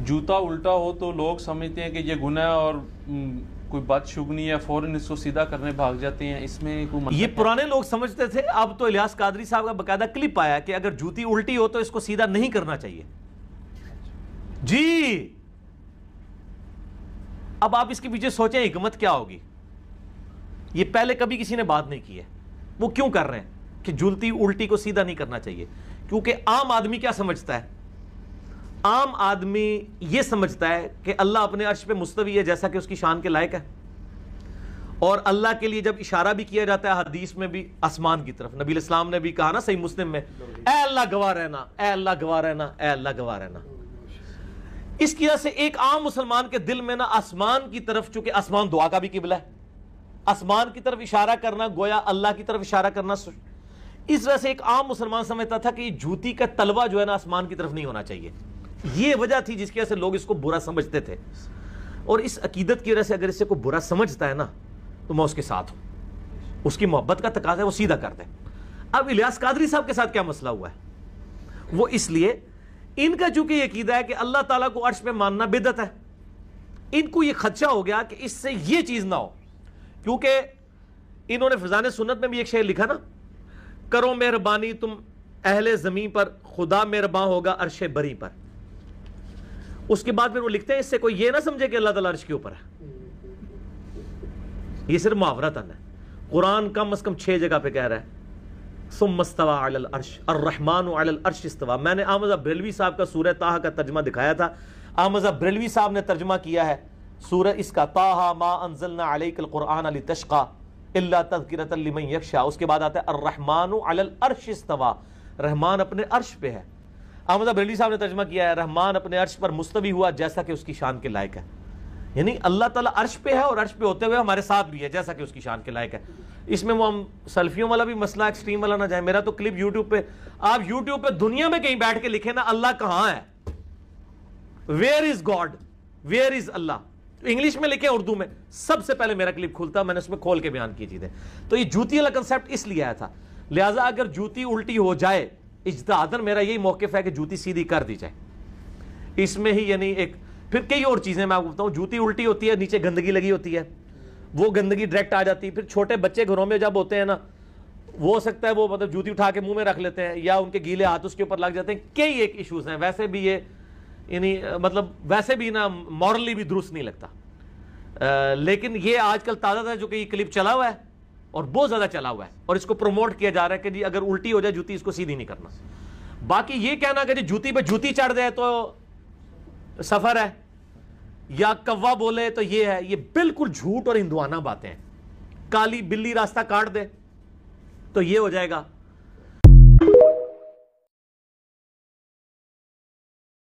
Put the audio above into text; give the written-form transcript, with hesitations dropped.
جوتا الٹا ہو تو لوگ سمجھتے ہیں کہ یہ گناہ ہے اور کوئی بدشگنی ہے، فوراً اس کو سیدھا کرنے بھاگ جاتے ہیں. اس میں کوئی یہ پرانے لوگ سمجھتے تھے. اب تو الیاس قادری صاحب کا باقاعدہ کلپ آیا کہ اگر جوتی الٹی ہو تو اس کو سیدھا نہیں کرنا چاہیے. جی اب آپ اس کے پیچھے سوچیں حکمت کیا ہوگی. یہ پہلے کبھی کسی نے بات نہیں کی ہے. وہ کیوں کر رہے ہیں کہ جوتی الٹی کو سیدھا نہیں کرنا چاہیے؟ کیونکہ عام آدمی کیا سمجھتا ہے؟ عام آدمی یہ سمجھتا ہے کہ اللہ اپنے عرش پہ مستوی ہے جیسا کہ اس کی شان کے لائق ہے. اور اللہ کے لیے جب اشارہ بھی کیا جاتا ہے حدیث میں بھی آسمان کی طرف، نبی الاسلام نے بھی کہا نا صحیح مسلم میں، اے اللہ گواہ رہنا، اے اللہ گواہ رہنا، اے اللہ گواہ رہنا. اس کی وجہ سے ایک عام مسلمان کے دل میں نا آسمان کی طرف، چونکہ آسمان دعا کا بھی قبلہ ہے، آسمان کی طرف اشارہ کرنا گویا اللہ کی طرف اشارہ کرنا. اس وجہ سے ایک عام مسلمان سمجھتا تھا کہ یہ جوتی کا تلوا جو ہے نا آسمان کی طرف نہیں ہونا چاہیے. یہ وجہ تھی جس کی وجہ سے لوگ اس کو برا سمجھتے تھے. اور اس عقیدت کی وجہ سے اگر اسے کوئی برا سمجھتا ہے نا تو میں اس کے ساتھ ہوں. اس کی محبت کا تقاضا ہے وہ سیدھا کر دے. اب الیاس قادری صاحب کے ساتھ کیا مسئلہ ہوا ہے؟ وہ اس لیے ان کا چونکہ یہ عقیدہ ہے کہ اللہ تعالیٰ کو عرش پہ ماننا بدعت ہے، ان کو یہ خدشہ ہو گیا کہ اس سے یہ چیز نہ ہو. کیونکہ انہوں نے فضان سنت میں بھی ایک شعر لکھا نا، کرو مہربانی تم اہل زمین پر، خدا مہربان ہوگا عرش بری پر. اس کے بعد پھر وہ لکھتے ہیں اس سے کوئی یہ نہ سمجھے کہ اللہ تعالیٰ عرش کے اوپر ہے. یہ صرف محاورہ تن ہے. قرآن کم از کم 6 جگہ پہ کہہ رہا ہے ثم استوى علی العرش الرحمن علی العرش استوى. میں نے احمد بریلوی صاحب کا سورہ طٰہٰ کا ترجمہ دکھایا تھا. احمد بریلوی صاحب نے ترجمہ کیا ہے سورہ اس کا، طٰہٰ ما انزلنا علیک القرآن لتشقى الا تذکرۃ لمن یخشی. اس کے بعد آتا ہے الرحمن علی العرش استوى، رحمان اپنے عرش پہ ہے. احمد بریلوی صاحب نے ترجمہ کیا ہے رحمان اپنے عرش پر مستوی ہوا جیسا کہ اس کی شان کے لائق ہے. یعنی اللہ تعالیٰ عرش پہ ہے اور عرش پہ ہوتے ہوئے ہمارے ساتھ بھی ہے جیسا کہ اس کی شان کے لائق ہے. اس میں وہ ہم سلفیوں والا بھی مسئلہ ایکسٹریم والا نہ جائیں. میرا تو کلپ یوٹیوب پہ، آپ یوٹیوب پہ دنیا میں کہیں بیٹھ کے لکھیں نا اللہ کہاں ہے، where is God, where is Allah, English میں لکھیں اردو میں، سب سے پہلے میرا کلپ کھلتا، میں نے اس میں کھول کے بیان کی چیزیں. تو یہ جوتی والا کنسیپٹ اس لیے آیا تھا. لہٰذا اگر جوتی الٹی ہو جائے، اجتہاداً میرا یہی موقف ہے کہ جوتی سیدھی کر دی جائے. اس میں ہی یعنی ایک پھر کئی اور چیزیں میں آپ کو بتاؤں. جوتی الٹی ہوتی ہے، نیچے گندگی لگی ہوتی ہے، وہ گندگی ڈائریکٹ آ جاتی ہے. پھر چھوٹے بچے گھروں میں جب ہوتے ہیں نا، وہ ہو سکتا ہے وہ مطلب جوتی اٹھا کے منہ میں رکھ لیتے ہیں یا ان کے گیلے ہاتھ اس کے اوپر لگ جاتے ہیں. کئی ایک ایشوز ہیں. ویسے بھی یہ یعنی مطلب ویسے بھی نا مورلی بھی درست نہیں لگتا. لیکن یہ آج کل تازہ تھا جو کہ یہ کلپ چلا ہوا ہے اور بہت زیادہ چلا ہوا ہے اور اس کو پروموٹ کیا جا رہا ہے کہ جی اگر الٹی ہو جائے جوتی اس کو سیدھی نہیں کرنا. باقی یہ کہنا کہ جی جوتی پہ جوتی چڑھ جائے تو سفر ہے یا کوا بولے تو یہ ہے، یہ بالکل جھوٹ اور ہندوانہ باتیں ہیں. کالی بلی راستہ کاٹ دے تو یہ ہو جائے گا